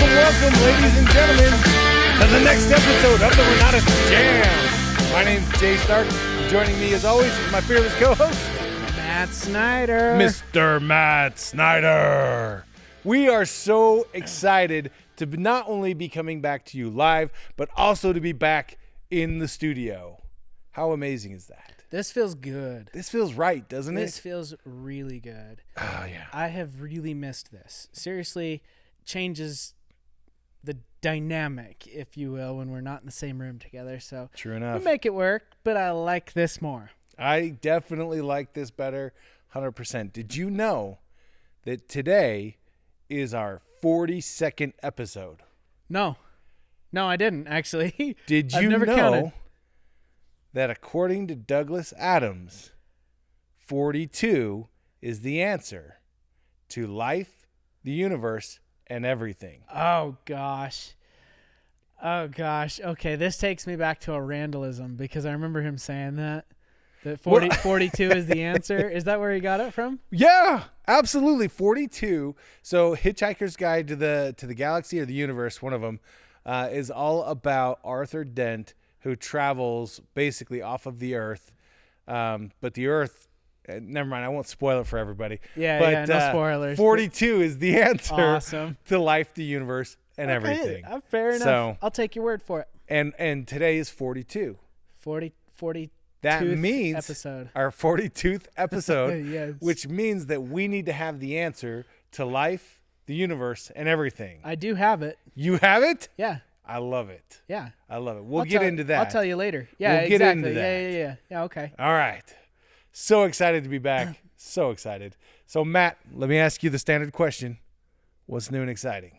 Welcome, ladies and gentlemen, to the next episode of the Renatus J.A.M. My name's Jay Stark. Joining me, as always, is my fearless co-host, Matt Snyder. Mr. Matt Snyder. We are so excited to not only be coming back to you live, but also to be back in the studio. How amazing is that? This feels good. This feels right, doesn't it? This feels really good. Oh, yeah. I have really missed this. Seriously, changes the dynamic, if you will, when we're not in the same room together. So True enough. we make it work, but I like this more. I definitely like this better, 100%. Did you know that today is our 42nd episode? No, I didn't, actually. Did I've you never know counted. that according to Douglas Adams, 42 is the answer to life, the universe, and everything? Oh, gosh. Okay, this takes me back to a Randallism because I remember him saying that 42 is the answer. Is that where he got it from? Yeah, absolutely. 42. So Hitchhiker's Guide to the Galaxy or the Universe, one of them, is all about Arthur Dent, who travels basically off of the Earth. But the Earth, never mind, I won't spoil it for everybody. Yeah, no spoilers. 42 is the answer Awesome. to life, the universe, and Okay, everything. Fair enough. So- I'll take your word for it. And today is 42. 40 That means episode. our 42th episode, Yes. which means that we need to have the answer to life, the universe, and everything. I do have it. You have it? Yeah. I love it. Yeah. I love it. We'll get into that. I'll tell you later. Yeah, We'll get exactly. into that. Yeah, okay. All right. So excited to be back. So excited. So, Matt, let me ask you the standard question. What's new and exciting?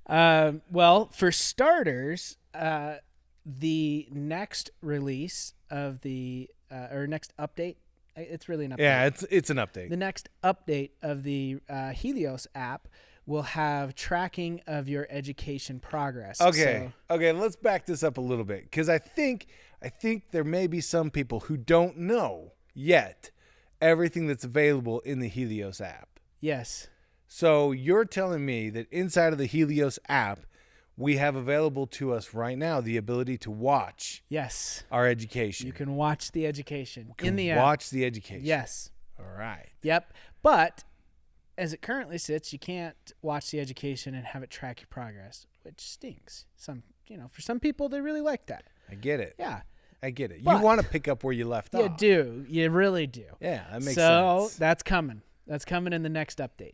Well, for starters, the next release of the or next update, it's really an update. Yeah, it's an update. The next update of the Helios app will have tracking of your education progress. Okay. So, Okay, let's back this up a little bit because I think there may be some people who don't know yet everything that's available in the Helios app. yes. So you're telling me that inside of the Helios app, we have available to us right now the ability to watch Yes. our education. You can watch the education in the watch app. the education. Yes. All right. Yep. But as it currently sits, you can't watch the education and have it track your progress, which stinks. For some people, they really like that. I get it. Yeah. I get it. But- you want to pick up where you left You off. do. You really do. Yeah, that makes So sense. that's coming. That's coming in the next update.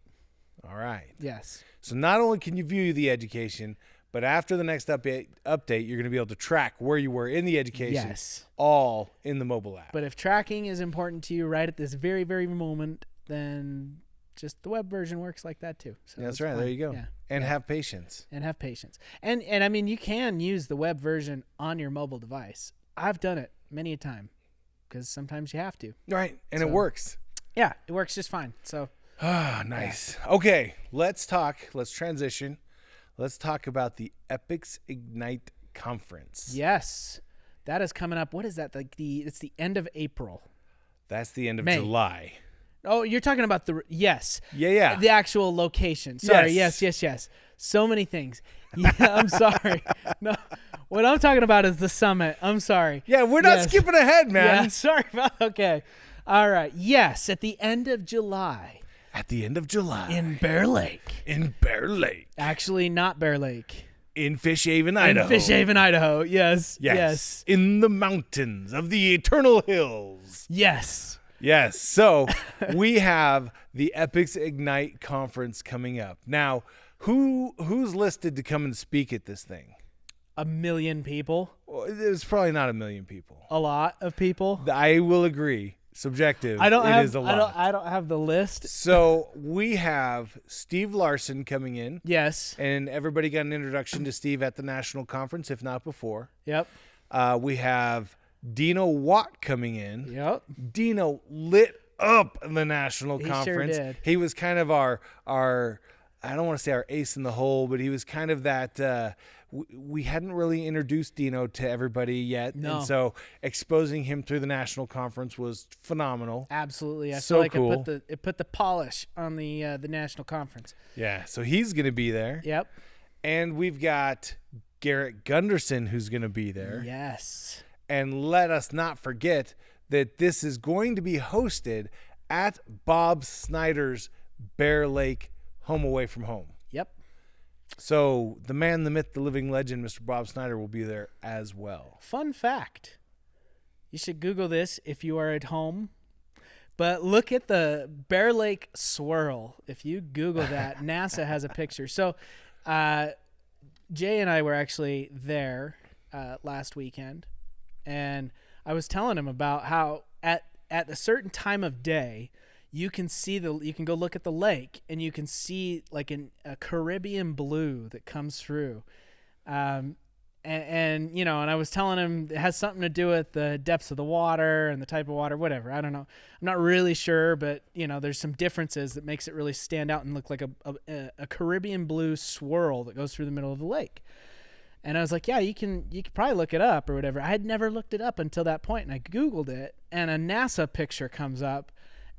All right. Yes. So not only can you view the education, but after the next update, you're going to be able to track where you were in the education. Yes. All in the mobile app. But if tracking is important to you right at this very, very moment, then just the web version works like that too. So That's it's right. fine. There you go. Yeah. And Yeah. have patience. And have patience. And I mean, you can use the web version on your mobile device. I've done it many a time because sometimes you have to. Right. And So- it works. Yeah, it works just fine. So Ah, nice. Okay, let's transition. Let's talk about the Epics Ignite conference. yes, that is coming up. What is that? It's the end of April. That's the end of May. July. Oh, you're talking about yes. Yeah. The actual location. Sorry. Yes. Yes. So many things. Yeah, I'm sorry. No, what I'm talking about is the summit. I'm sorry. Yeah, we're not Yes. skipping ahead, man. Yeah, sorry about. Okay. All right. Yes, at the end of July At the end of July. in Bear Lake. In Bear Lake. Actually, not Bear Lake. In Fish Haven, Idaho. In Fish Haven, Idaho. Yes. Yes. In the mountains of the eternal hills. Yes. Yes. So we have the Epics Ignite conference coming up. Now, who's listed to come and speak at this thing? 1 million people. Well, it's probably not 1 million people. A lot of people. I will agree. Subjective. I don't it have. is a lot. I don't have the list. So we have Steve Larson coming in, Yes. and everybody got an introduction to Steve at the national conference, if not before. Yep. We have Dino Watt coming in. Yep. Dino lit up the national He sure conference. did. He was kind of our I don't want to say our ace in the hole, but he was kind of that we hadn't really introduced Dino to everybody yet. No. And so exposing him through the national conference was phenomenal. Absolutely. I So feel like cool. it put the polish on the national conference. Yeah. So he's going to be there. Yep. And we've got Garrett Gunderson who's going to be there. Yes. And let us not forget that this is going to be hosted at Bob Snyder's Bear Lake home away from home. Yep. So the man, the myth, the living legend, Mr. Bob Snyder will be there as well. Fun fact. You should Google this if you are at home. But look at the Bear Lake swirl. If you Google that, NASA has a picture. So Jay and I were actually there last weekend. And I was telling him about how at a certain time of day, you can go look at the lake and you can see like a Caribbean blue that comes through. And I was telling him it has something to do with the depths of the water and the type of water, whatever. I don't know. I'm not really sure, but there's some differences that makes it really stand out and look like a Caribbean blue swirl that goes through the middle of the lake. And I was like, yeah, you can probably look it up or whatever. I had never looked it up until that point, and I Googled it, and a NASA picture comes up,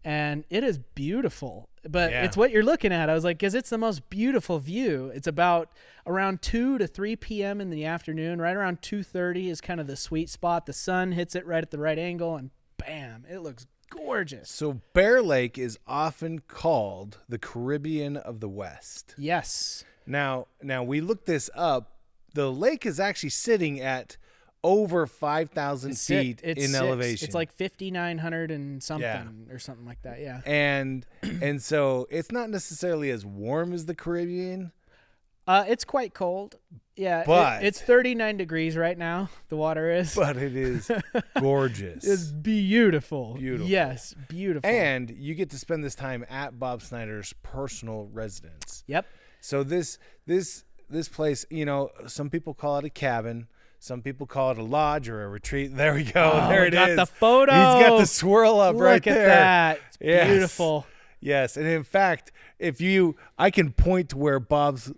and it is beautiful. But It's what you're looking at. I was like, because it's the most beautiful view. It's about around 2 to 3 p.m. in the afternoon. Right around 2:30 is kind of the sweet spot. The sun hits it right at the right angle, and bam, it looks gorgeous. So Bear Lake is often called the Caribbean of the West. Yes. Now we looked this up. The lake is actually sitting at over 5,000 feet in elevation. It's like 5,900 and something or something like that. Yeah. And so it's not necessarily as warm as the Caribbean. It's quite cold. Yeah. But it's 39 degrees right now. The water is. But it is gorgeous. It's beautiful. Beautiful. Yes. Beautiful. And you get to spend this time at Bob Snyder's personal residence. Yep. So this place, some people call it a cabin. Some people call it a lodge or a retreat. There we go. Oh, there it is. Got the photo. He's got the swirl up right there. Look at that. It's Yes. beautiful. Yes, and in fact, I can point to where Bob's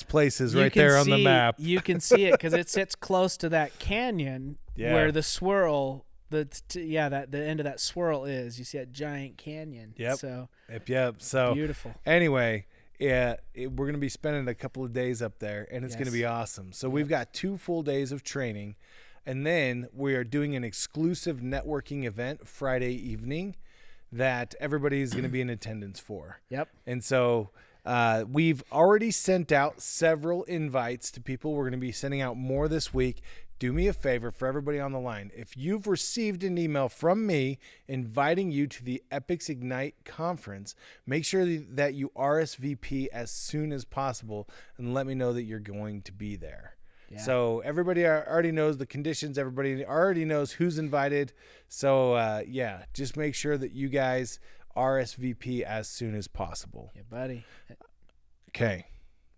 place is right there on the map. You can see it because it sits close to that canyon where the swirl, the end of that swirl is. You see that giant canyon. Yep. So Yep. So beautiful. Anyway. Yeah, we're going to be spending a couple of days up there, and it's going to be awesome. So we've got 2 full days of training, and then we are doing an exclusive networking event Friday evening that everybody is going to be in attendance for. Yep. And so we've already sent out several invites to people. We're going to be sending out more this week. Do me a favor for everybody on the line. If you've received an email from me inviting you to the Epics Ignite conference, make sure that you RSVP as soon as possible and let me know that you're going to be there. Yeah. So everybody already knows the conditions. Everybody already knows who's invited. So, just make sure that you guys RSVP as soon as possible. Yeah, buddy. Okay.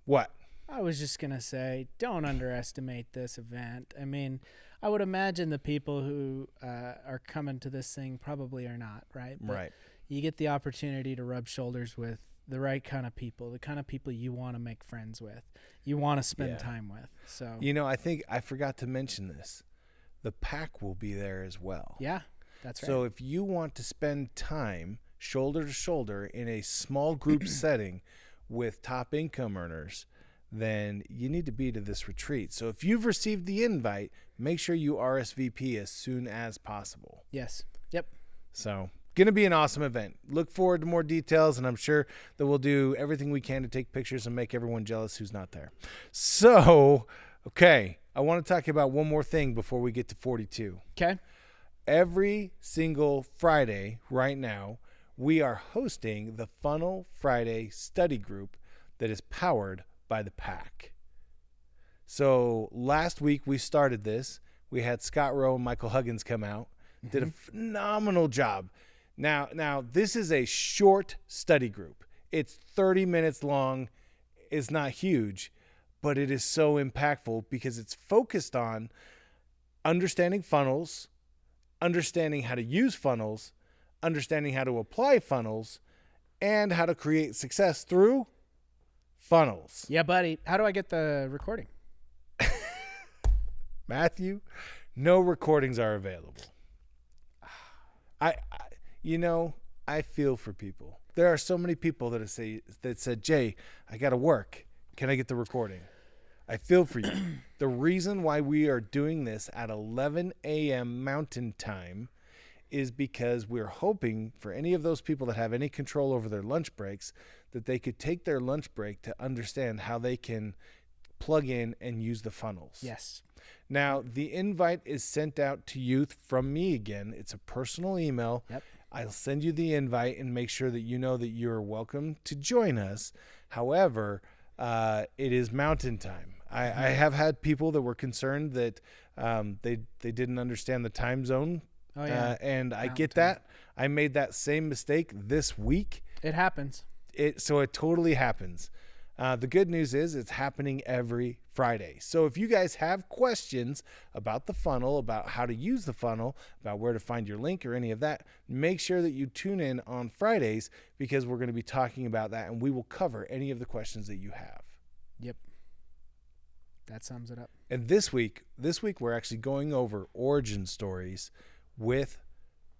What? I was just going to say, don't underestimate this event. I mean, I would imagine the people who are coming to this thing probably are not, right? But right. You get the opportunity to rub shoulders with the right kind of people, the kind of people you want to make friends with, you want to spend time with. So, I think I forgot to mention this. The pack will be there as well. Yeah, that's right. So if you want to spend time shoulder to shoulder in a small group setting with top income earners, then you need to be to this retreat. So if you've received the invite, make sure you RSVP as soon as possible. Yes. Yep. So going to be an awesome event. Look forward to more details, and I'm sure that we'll do everything we can to take pictures and make everyone jealous who's not there. So, okay, I want to talk about one more thing before we get to 42. Okay. Every single Friday right now, we are hosting the Funnel Friday study group that is powered by the pack. So last week we started this. We had Scott Rowe and Michael Huggins come out, did a phenomenal job. Now this is a short study group. It's 30 minutes long. It's not huge, but it is so impactful because it's focused on understanding funnels, understanding how to use funnels, understanding how to apply funnels, and how to create success through funnels. Yeah, buddy. How do I get the recording? Matthew, no recordings are available. I I feel for people. There are so many people that said, Jay, I got to work. Can I get the recording? I feel for you. The reason why we are doing this at 11 a.m. Mountain Time is because we're hoping for any of those people that have any control over their lunch breaks that they could take their lunch break to understand how they can plug in and use the funnels. Yes. Now, the invite is sent out to you from me again. It's a personal email. Yep. I'll send you the invite and make sure that you know that you're welcome to join us. However, it is Mountain Time. I have had people that were concerned that they didn't understand the time zone. Oh, yeah. And I get that. I made that same mistake this week. It happens. So it totally happens. The good news is it's happening every Friday. So if you guys have questions about the funnel, about how to use the funnel, about where to find your link or any of that, make sure that you tune in on Fridays because we're going to be talking about that and we will cover any of the questions that you have. Yep. That sums it up. And this week we're actually going over origin stories with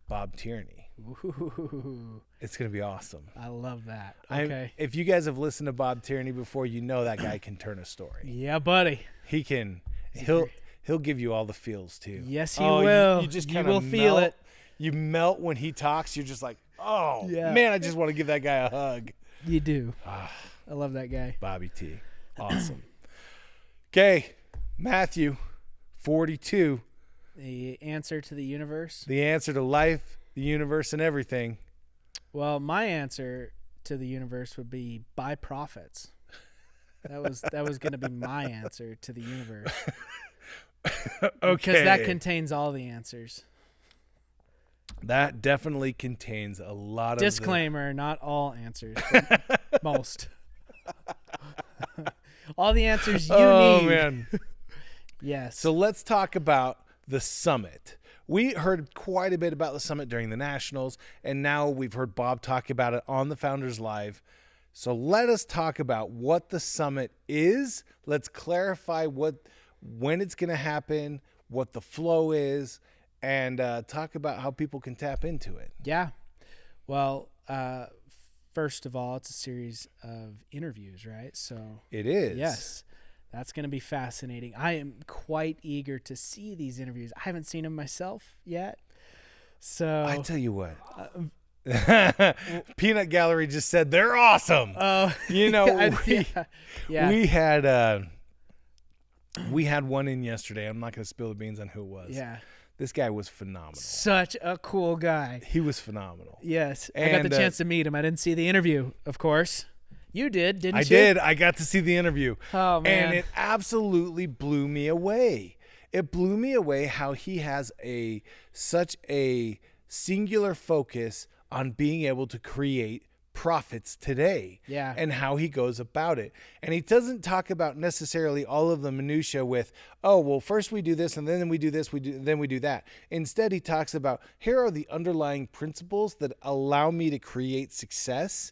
Bob Tierney. Ooh. It's going to be awesome. I love that. Okay. If you guys have listened to Bob Tierney before, you know that guy can turn a story. Yeah, buddy. He can. He'll give you all the feels too. Yes, he will. You just you kind will of feel it. You melt when he talks. You're just like, oh, Yeah. man, I just want to give that guy a hug. You do. I love that guy. Bobby T. Awesome. Okay, Matthew, 42. The answer to the universe. The answer to life, the universe, and everything. Well, my answer to the universe would be buy profits. That was going to be my answer to the universe. Okay. Because that contains all the answers. That definitely contains a lot of Disclaimer, not all answers, but most. All the answers you need. Oh, man. Yes. So let's talk about the summit. We heard quite a bit about the summit during the Nationals, and now we've heard Bob talk about it on the Founders Live. So let us talk about what the summit is. Let's clarify when it's going to happen, what the flow is, and talk about how people can tap into it. Yeah. Well, first of all, it's a series of interviews, right? So It is. yes, that's going to be fascinating. I am quite eager to see these interviews. I haven't seen them myself yet. So I tell you what. Peanut Gallery just said they're awesome. You know, we had one in yesterday. I'm not going to spill the beans on who it was. Yeah. This guy was phenomenal. Such a cool guy. He was phenomenal. Yes. I got the chance to meet him. I didn't see the interview, of course. You did, didn't you? I did. I got to see the interview. Oh, man. And it absolutely blew me away. It blew me away how he has such a singular focus on being able to create profits today. Yeah. And how he goes about it. And he doesn't talk about necessarily all of the minutia with, oh, well, first we do this and then we do this, then we do that. Instead, he talks about here are the underlying principles that allow me to create success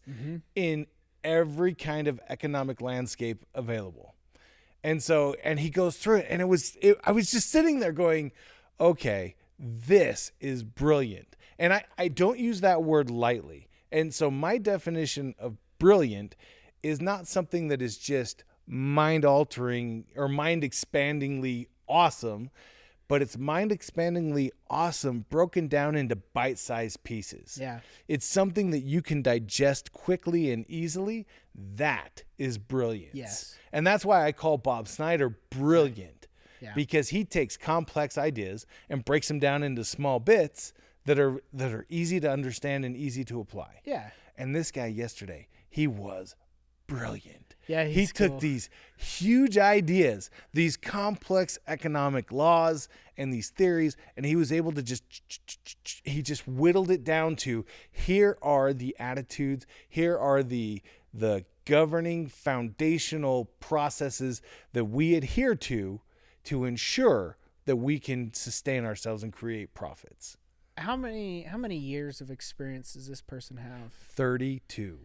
in every kind of economic landscape available. And he goes through it, and I was just sitting there going, okay, this is brilliant. And I don't use that word lightly. And so my definition of brilliant is not something that is just mind-altering or mind-expandingly awesome, but it's mind-expandingly awesome broken down into bite-sized pieces. Yeah. It's something that you can digest quickly and easily. That is brilliance. Yes. And that's why I call Bob Snyder brilliant. Yeah. Because he takes complex ideas and breaks them down into small bits that are easy to understand and easy to apply. Yeah. And this guy yesterday, he was brilliant. Yeah, he took cool. these huge ideas, these complex economic laws and these theories, and he was able to just whittled it down to here are the attitudes, here are the governing foundational processes that we adhere to ensure that we can sustain ourselves and create profits. How many years of experience does this person have? 32.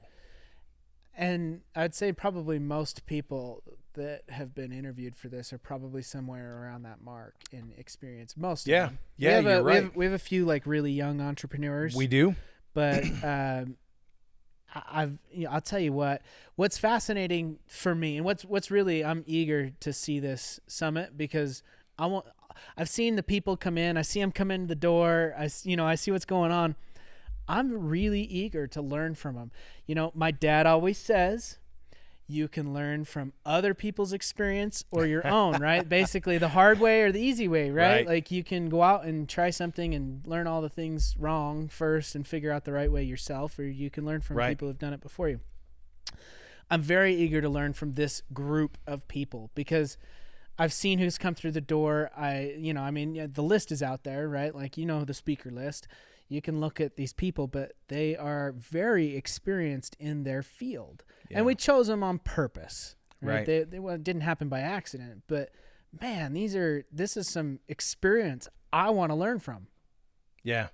And I'd say probably most people that have been interviewed for this are probably somewhere around that mark in experience. Most of them. Yeah, you're right. We have a few like really young entrepreneurs. We do. But I'll tell you what's fascinating for me, and what's really, I'm eager to see this summit because I've seen the people come in. I see them come in the door. I see what's going on. I'm really eager to learn from them. My dad always says you can learn from other people's experience or your own, right? Basically the hard way or the easy way, right? Like you can go out and try something and learn all the things wrong first and figure out the right way yourself, or you can learn from people who've done it before you. I'm very eager to learn from this group of people because I've seen who's come through the door. The list is out there, right? Like, the speaker list. You can look at these people, but they are very experienced in their field. Yeah. And we chose them on purpose, right? They didn't happen by accident, but man, this is some experience I want to learn from. Yeah.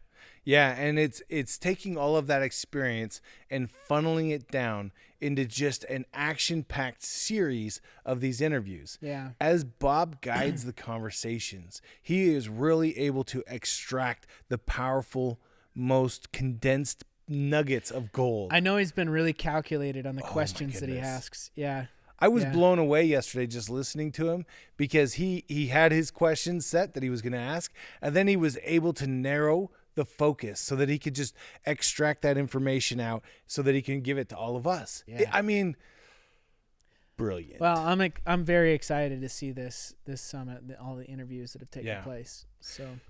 Yeah. And it's taking all of that experience and funneling it down into just an action-packed series of these interviews. Yeah. As Bob guides the conversations, he is really able to extract the powerful, most condensed nuggets of gold. I know he's been really calculated on the questions that he asks. Yeah. I was blown away yesterday just listening to him because he had his questions set that he was going to ask, and then he was able to narrow the focus so that he could just extract that information out so that he can give it to all of us. Yeah. I mean, brilliant. Well, I'm very excited to see this summit, all the interviews that have taken place.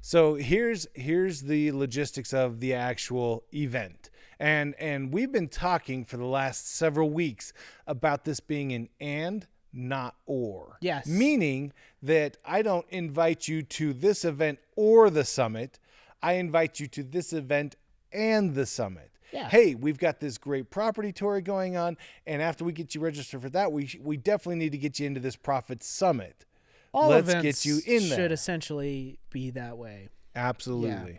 So here's the logistics of the actual event. And we've been talking for the last several weeks about this being an and, not or. Yes. Meaning that I don't invite you to this event or the summit. I invite you to this event and the summit. Yeah. Hey, we've got this great property tour going on, and after we get you registered for that, we definitely need to get you into this Profit Summit. Let's get you in there. Should essentially be that way. Absolutely. Yeah.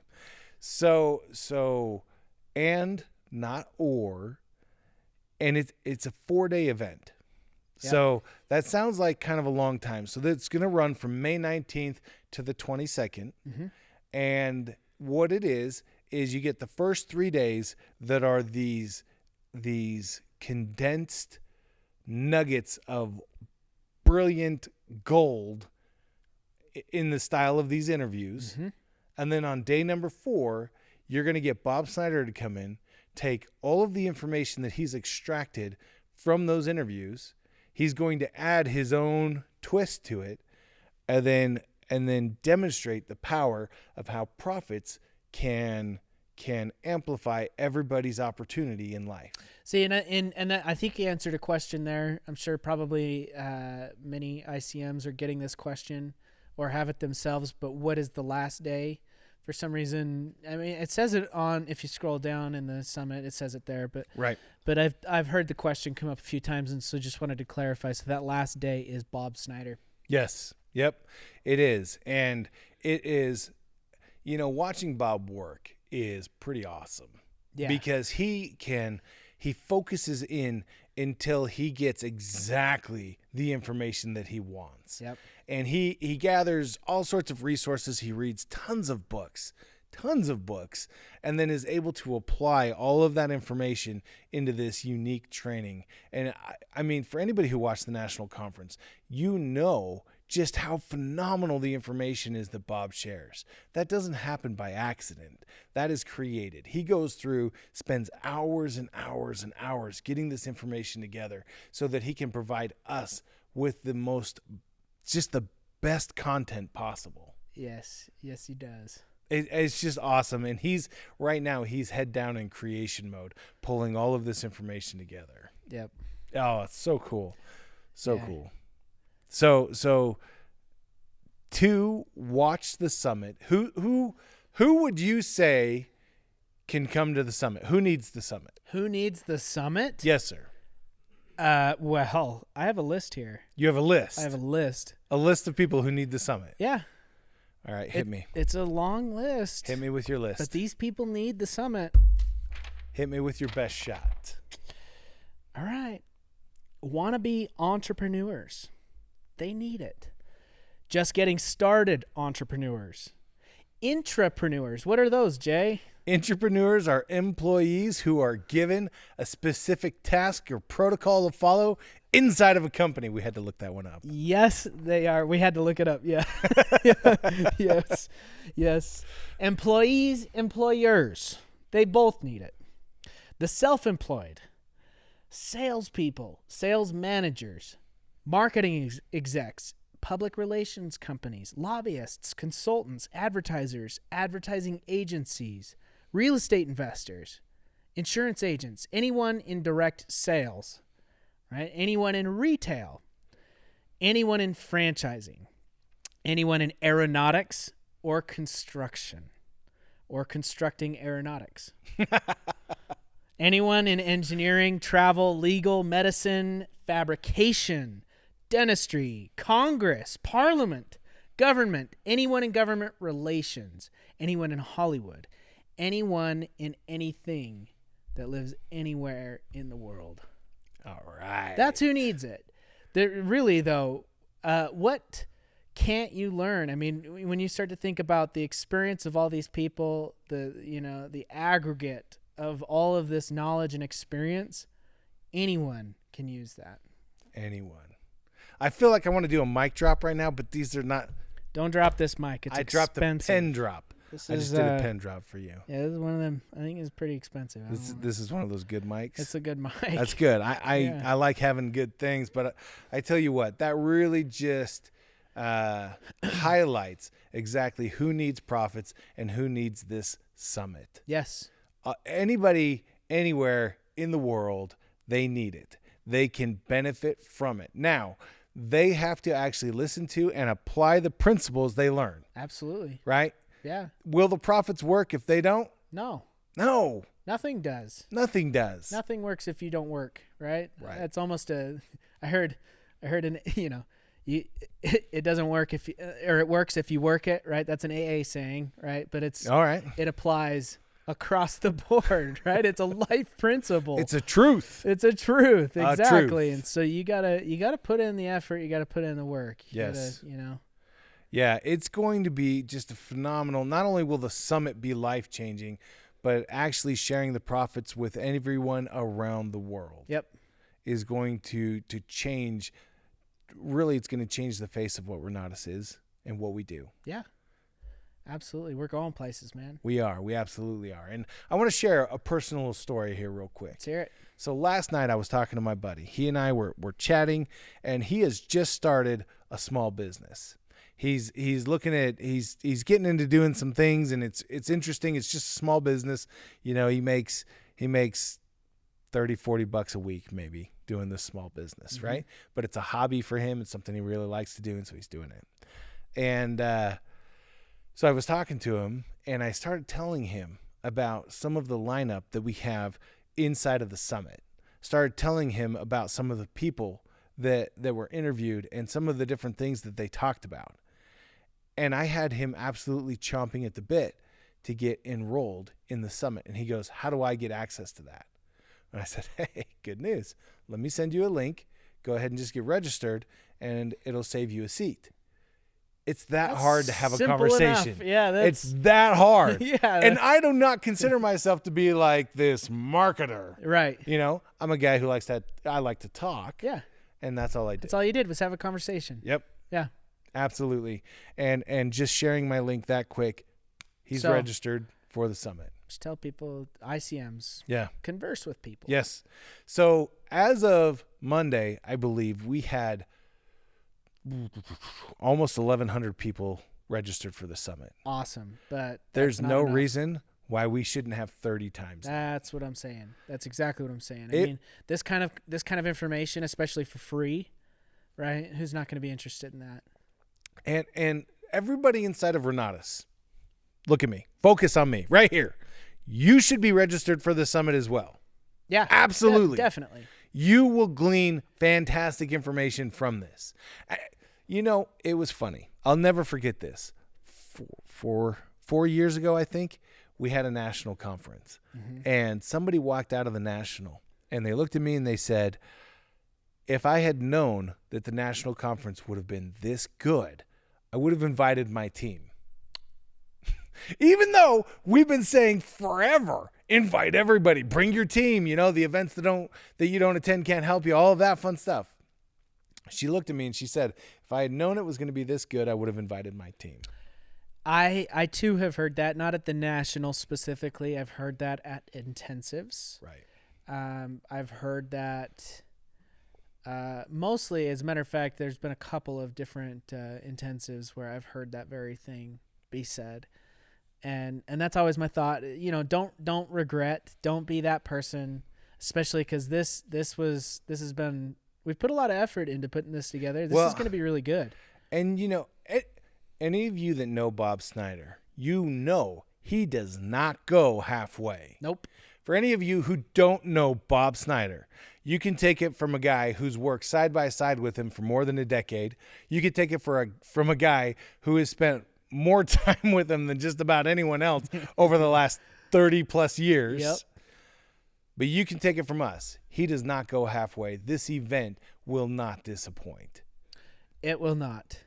So and not or, and it's a 4-day event. Yep. So that sounds like kind of a long time. So that's going to run from May 19th to the 22nd. Mm-hmm. And what it is you get the first 3 days that are these condensed nuggets of brilliant gold in the style of these interviews. Mm-hmm. And then on day number 4, you're going to get Bob Snyder to come in, take all of the information that he's extracted from those interviews. He's going to add his own twist to it, and then demonstrate the power of how profits can amplify everybody's opportunity in life. See, and I think you answered a question there. I'm sure probably many ICMs are getting this question or have it themselves, but what is the last day? For some reason, I mean, it says it on, if you scroll down in the summit, it says it there, but right. But I've heard the question come up a few times, and so just wanted to clarify. So that last day is Bob Snyder. Yes. Yep. It is. And it is, watching Bob work is pretty awesome. Yeah. Because he focuses in until he gets exactly the information that he wants. Yep. And he gathers all sorts of resources. He reads tons of books, and then is able to apply all of that information into this unique training. And I mean, for anybody who watched the national conference, just how phenomenal the information is that Bob shares. That doesn't happen by accident. That is created. He goes through, spends hours and hours and hours getting this information together so that he can provide us with the best content possible. Yes, he does. It's just awesome. And he's head down in creation mode, pulling all of this information together. Yep. Oh, it's so cool. Cool. So to watch the summit, who would you say can come to the summit? Who needs the summit? Who needs the summit? Yes, sir. Well, I have a list here. You have a list? I have a list. A list of people who need the summit? Yeah. All right, hit me. It's a long list. Hit me with your list. But these people need the summit. Hit me with your best shot. All right. Wannabe entrepreneurs. They need it. Just getting started entrepreneurs. Intrapreneurs. What are those, Jay? Entrepreneurs are employees who are given a specific task or protocol to follow inside of a company. We had to look that one up. Yes, they are. We had to look it up. Yeah. Yes. Yes. Employees, employers. They both need it. The self-employed. Salespeople, sales managers, marketing execs, public relations companies, lobbyists, consultants, advertisers, advertising agencies, real estate investors, insurance agents, anyone in direct sales, right? Anyone in retail, anyone in franchising, anyone in aeronautics or construction or constructing aeronautics. Anyone in engineering, travel, legal, medicine, fabrication, dentistry, Congress, Parliament, government, anyone in government relations, anyone in Hollywood, anyone in anything that lives anywhere in the world. All right. That's who needs it. Really, though, what can't you learn? I mean, when you start to think about the experience of all these people, the aggregate of all of this knowledge and experience, anyone can use that. Anyone. I feel like I want to do a mic drop right now, but these are not. Don't drop this mic. It's expensive. Dropped a pen drop. I just did a pen drop for you. Yeah, this is one of them. I think it's pretty expensive. This is one of those good mics. It's a good mic. That's good. I like having good things, but I tell you what, that really just highlights exactly who needs profits and who needs this summit. Yes. Anybody, anywhere in the world, they need it. They can benefit from it. Now, they have to actually listen to and apply the principles they learn. Absolutely. Right? Yeah. Will the profits work if they don't? No. No. Nothing does. Nothing does. Nothing works if you don't work, right? Right. That's almost I heard it doesn't work or it works if you work it, right? That's an AA saying, right? But it's all right. It applies across the board, right? It's a life principle. It's a truth. It's a truth, exactly. Truth. And so you gotta put in the effort. You gotta put in the work. Yes. Gotta, Yeah, it's going to be just a phenomenal. Not only will the summit be life changing, but actually sharing the profits with everyone around the world. Yep. Is going to change. Really, it's going to change the face of what Renatus is and what we do. Yeah. Absolutely. We're going places, man. We are. We absolutely are. And I want to share a personal story here real quick. Let's hear it. So last night I was talking to my buddy. He and I were chatting, and he has just started a small business. He's looking at he's getting into doing some things, and it's interesting. It's just a small business. You know, he makes $30-$40 a week maybe doing this small business, mm-hmm. right? But it's a hobby for him. It's something he really likes to do, and so he's doing it. And so I was talking to him, and I started telling him about some of the lineup that we have inside of the summit. Started telling him about some of the people that were interviewed and some of the different things that they talked about. And I had him absolutely chomping at the bit to get enrolled in the summit. And he goes, "How do I get access to that?" And I said, "Hey, good news. Let me send you a link. Go ahead and just get registered, and it'll save you a seat." It's that's hard to have a conversation. Enough. Yeah, it's that hard. Yeah, and I do not consider myself to be like this marketer. Right. You know, I'm a guy who I like to talk. Yeah. And that's all I did. That's all you did was have a conversation. Yep. Yeah. Absolutely. And just sharing my link that quick, he's registered for the summit. Just tell people ICMs. Yeah. Converse with people. Yes. So as of Monday, I believe we had almost 1,100 people registered for the summit. Awesome. But there's no reason why we shouldn't have 30 times. That's what I'm saying. That's exactly what I'm saying. I mean, this kind of information, especially for free, right? Who's not going to be interested in that? And everybody inside of Renatus, look at me. Focus on me right here. You should be registered for the summit as well. Yeah. Absolutely. Definitely. You will glean fantastic information from this. You know, it was funny. I'll never forget this. 4 years ago, I think, we had a national conference. Mm-hmm. And somebody walked out of the national and they looked at me and they said, if I had known that the national conference would have been this good, I would have invited my team. Even though we've been saying forever, invite everybody, bring your team, the events that you don't attend can't help you, all of that fun stuff. She looked at me and she said, if I had known it was going to be this good, I would have invited my team. I too have heard that, not at the national specifically. I've heard that at intensives. Right. I've heard that mostly, as a matter of fact, there's been a couple of different intensives where I've heard that very thing be said. And that's always my thought. Don't regret. Don't be that person, especially because this has been, we've put a lot of effort into putting this together. This is going to be really good. And any of you that know Bob Snyder, he does not go halfway. Nope. For any of you who don't know Bob Snyder, you can take it from a guy who's worked side by side with him for more than a decade. You can take it from a guy who has spent more time with him than just about anyone else over the last 30 plus years. Yep. But you can take it from us. He does not go halfway. This event will not disappoint. It will not.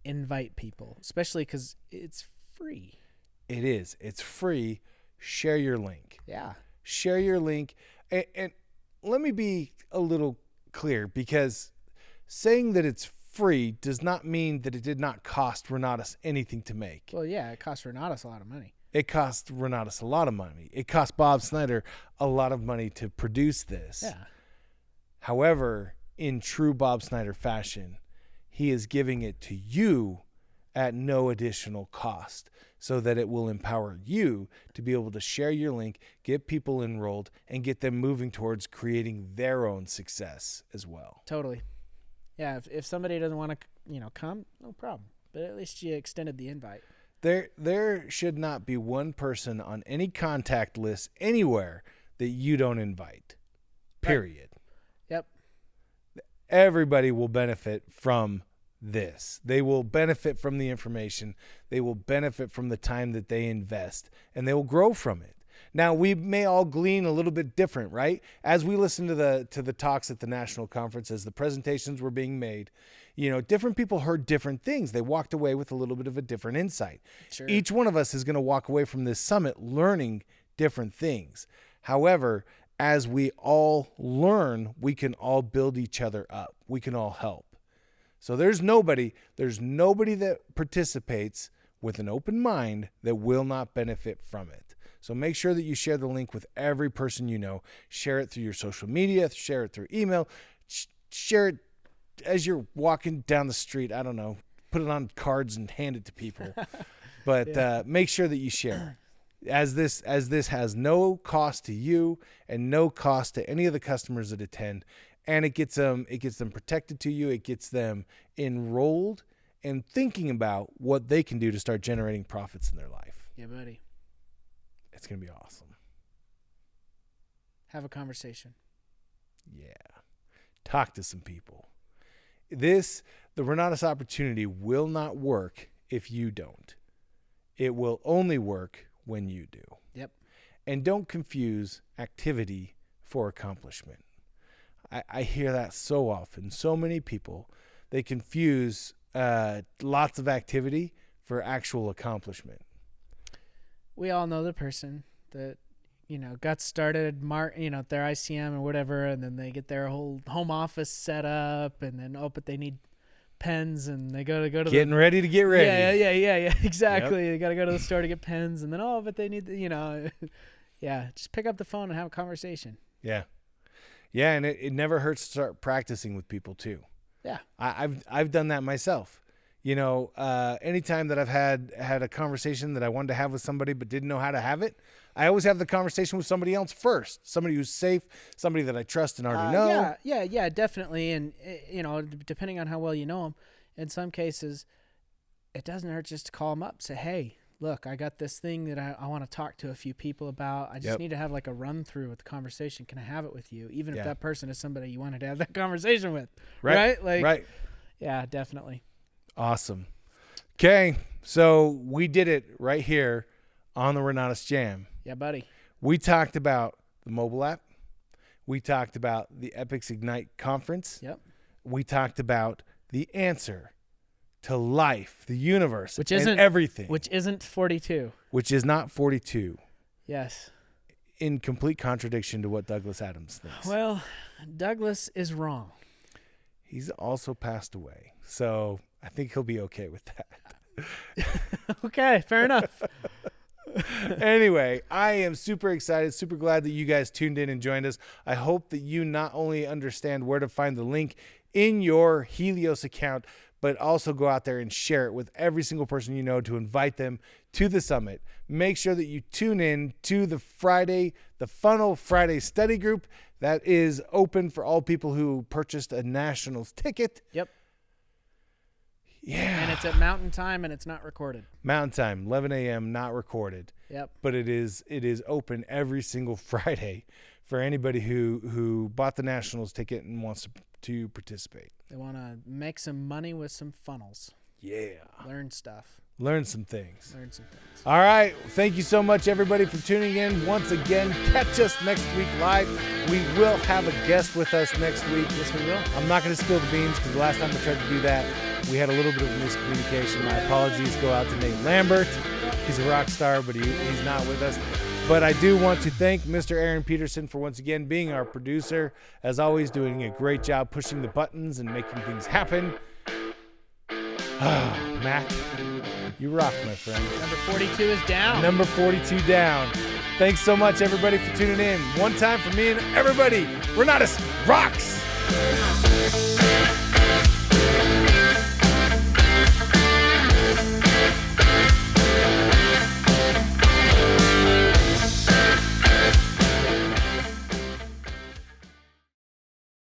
Invite people, especially because it's free. It is. It's free. Share your link. Yeah. Share your link. And let me be a little clear, because saying that it's free does not mean that it did not cost Renatus anything to make. Well, yeah, it cost Renatus a lot of money. It cost Renatus a lot of money. It cost Bob Snyder a lot of money to produce this. Yeah. However, in true Bob Snyder fashion, he is giving it to you at no additional cost, so that it will empower you to be able to share your link, get people enrolled, and get them moving towards creating their own success as well. Totally. Yeah, if somebody doesn't want to, come, no problem. But at least you extended the invite. There should not be one person on any contact list anywhere that you don't invite. Period. Right. Yep. Everybody will benefit from this. They will benefit from the information. They will benefit from the time that they invest, and they will grow from it. Now, we may all glean a little bit different, right? As we listen to the talks at the national conference, as the presentations were being made, different people heard different things. They walked away with a little bit of a different insight. Sure. Each one of us is going to walk away from this summit learning different things. However, as we all learn, we can all build each other up. We can all help. So there's nobody that participates with an open mind that will not benefit from it. So make sure that you share the link with every person you know. Share it through your social media. Share it through email. Share it as you're walking down the street. I don't know. Put it on cards and hand it to people. But make sure that you share. As this has no cost to you and no cost to any of the customers that attend, and it gets them protected to you. It gets them enrolled and thinking about what they can do to start generating profits in their life. Yeah, buddy. It's going to be awesome. Have a conversation. Yeah. Talk to some people. The Renatus opportunity will not work if you don't. It will only work when you do. Yep. And don't confuse activity for accomplishment. I hear that so often. So many people, they confuse lots of activity for actual accomplishment. We all know the person that, got started, their ICM or whatever, and then they get their whole home office set up, and then, but they need pens, and they go to getting ready to get ready. Yeah, exactly. Yep. They got to go to the store to get pens, and then, but they need, just pick up the phone and have a conversation. Yeah. Yeah, and it never hurts to start practicing with people too. Yeah. I've done that myself. Anytime that I've had a conversation that I wanted to have with somebody but didn't know how to have it, I always have the conversation with somebody else first. Somebody who's safe, somebody that I trust and already know. Yeah, definitely. And, depending on how well you know them, in some cases, it doesn't hurt just to call them up. Say, hey, look, I got this thing that I want to talk to a few people about. I just need to have like a run through with the conversation. Can I have it with you? Even if that person is somebody you wanted to have that conversation with. Right? Right. Yeah, definitely. Awesome. Okay. So we did it right here on the Renatus J.A.M. Yeah, buddy. We talked about the mobile app. We talked about the Epics Ignite conference. Yep. We talked about the answer to life, the universe, Which and isn't everything. Which isn't 42. Which is not 42. Yes. In complete contradiction to what Douglas Adams thinks. Well, Douglas is wrong. He's also passed away, so I think he'll be okay with that. Okay, fair enough. Anyway, I am super excited, super glad that you guys tuned in and joined us. I hope that you not only understand where to find the link in your Helios account, but also go out there and share it with every single person you know to invite them to the summit. Make sure that you tune in to the Funnel Friday study group that is open for all people who purchased a Nationals ticket. Yep. Yeah. And it's at Mountain Time, and it's not recorded. Mountain Time, 11 a.m., not recorded. Yep. But it is open every single Friday for anybody who bought the Nationals ticket and wants to participate. They want to make some money with some funnels. Yeah. Learn stuff. Learn some things. Learn some things. All right. Thank you so much, everybody, for tuning in. Once again, catch us next week live. We will have a guest with us next week. Yes, we will. I'm not going to spill the beans because the last time I tried to do that, we had a little bit of miscommunication. My apologies go out to Nate Lambert. He's a rock star, but he's not with us. But I do want to thank Mr. Aaron Peterson for once again being our producer. As always, doing a great job pushing the buttons and making things happen. Mac, you rock, my friend. Number 42 is down. Number 42 down. Thanks so much, everybody, for tuning in. One time for me and everybody. Renatus rocks!